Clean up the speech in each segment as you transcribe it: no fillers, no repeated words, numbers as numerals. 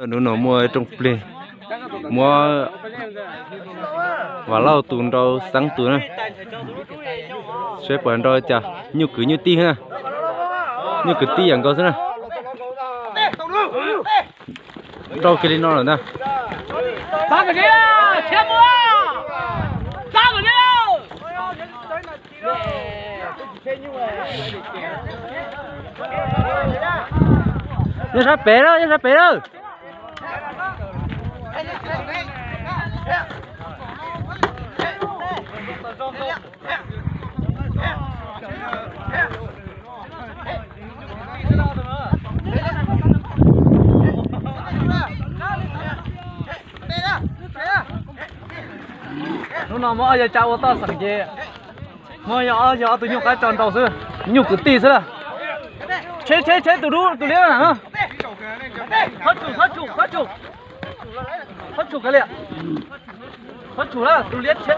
nó mua trong plei mua và lau tùn đâu sáng tùn này sẽ bận đâu chả như cứ như ti ha như cứ tiอย่างcó thế này đâu cái đi nó rồi nè ba cái đi chém mua ba cái đi nhớ sắp bé đó nhớ sắp bé đó nó nằm ở giờ cháu ta sẵn gì mà giờ tụi nhục cái tròn đầu xưa nhục cứ tì xưa chế tụi đu tụi liếc nào phát chủ cái liệt phát chủ là tụi liếc chết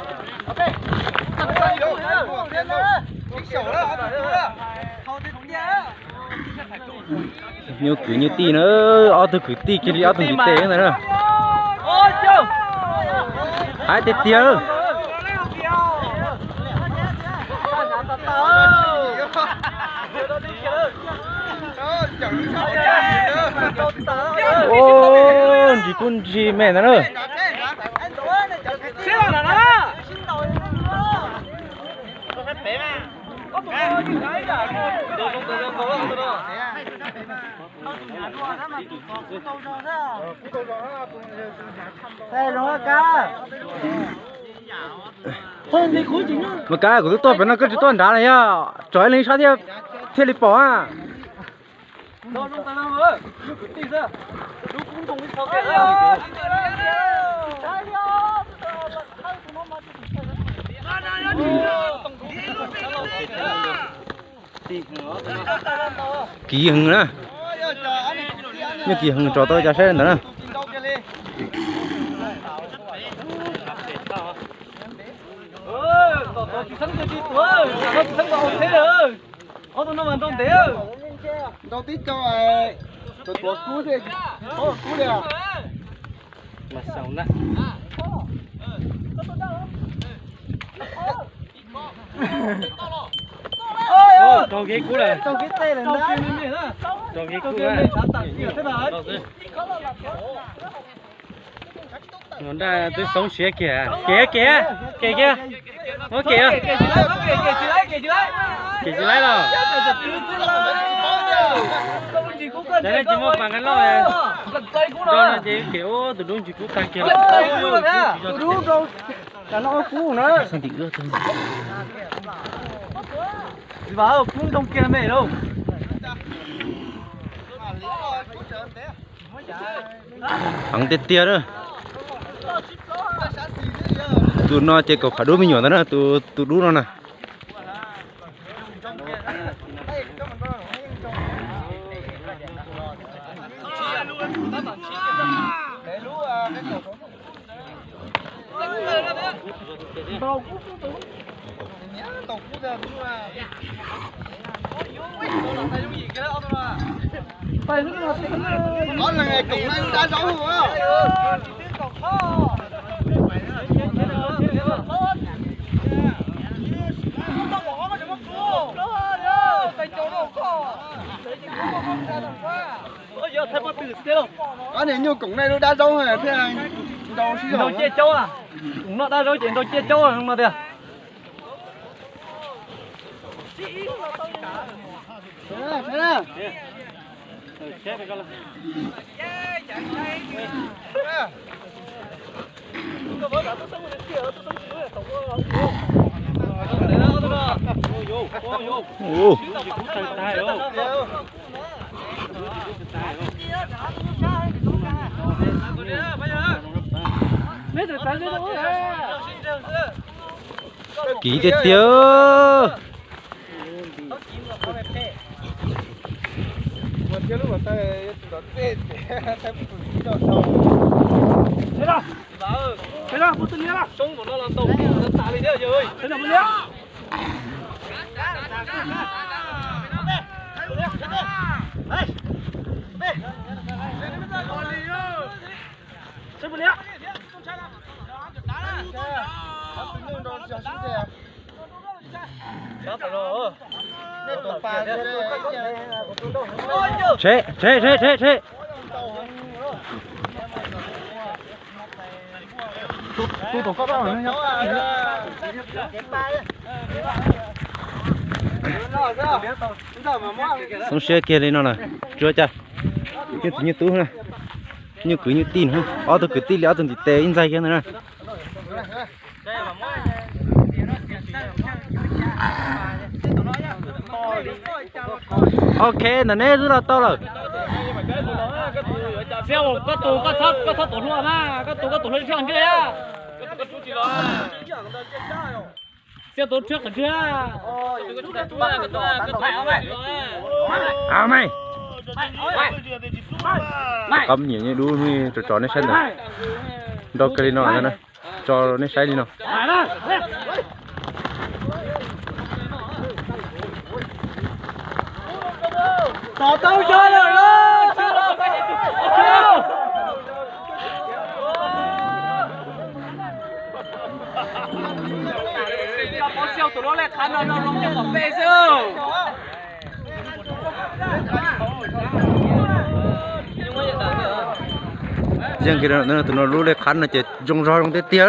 như cứ như ti nữa ở từ cứ ti kia đi ở từ tê này nữa hai tê tia ô chỉ con gì mẹ nó nữa mà cá của tôi phải nó cứ chỉ toàn đá này á trói lên sao theo theo lịch bỏ à kỳ hưng nữa như kỳ hưng cho tôi cho xe nữa đâu tí cho tụi của cú đi cú đi à mà sao nè cho ghế cú này cho ghế tê này cho ghế cú này nó đã tới sống xé kìa nó kìa kìa chứ lấy rồi đấy là chỉ một bằng cái lòi cho nó chỉ kiểu từ đúng chỉ cú càng kiểu từ đúng đâu cả nó cú nữa sang thì ưa thôi vào cú đông kia mẹ đâu thằng tê tia đó tụi nó chơi cầu khá đôi mình nhỏ đó nè tụi đú nó nè có là ngày cổng này đá gió không á có này nhiều cổng này nó đá gió hả thế anh đâu chia châu à nó đã rồi chuyện đâu chia châu à mà kìa thế nào chết cái con ô ký tê tia Chứ lúc mà tay nó tê thế nào bút lia nào súng của nó là tàu nó tạ đi thế rồi thế nào bút lia đây 吃不了。 Chế. Tôi tổ có bao nhiêu nhá. Xong xe kia đây nó này, chưa cha. Cái như tú này, như cứ như tin ha. Tôi cứ tin léo từng tí tê in dây kia này. Ok, là nè rất là to rồi. Xem có thoát tổ luôn mà, có tổ lên trước kia á. Xem tổ trước chưa? À mày. Cầm nhiều như đu nuôi trò nó xanh rồi. Đâu cái nó nè, cho nó xay đi nào. Tao chơi rồi đó. Có siêu tụi nó lại khăn nó rong cho một bê siêu. Riêng cái đó tụi nó lú lên khăn nó chỉ rong rong tới tia.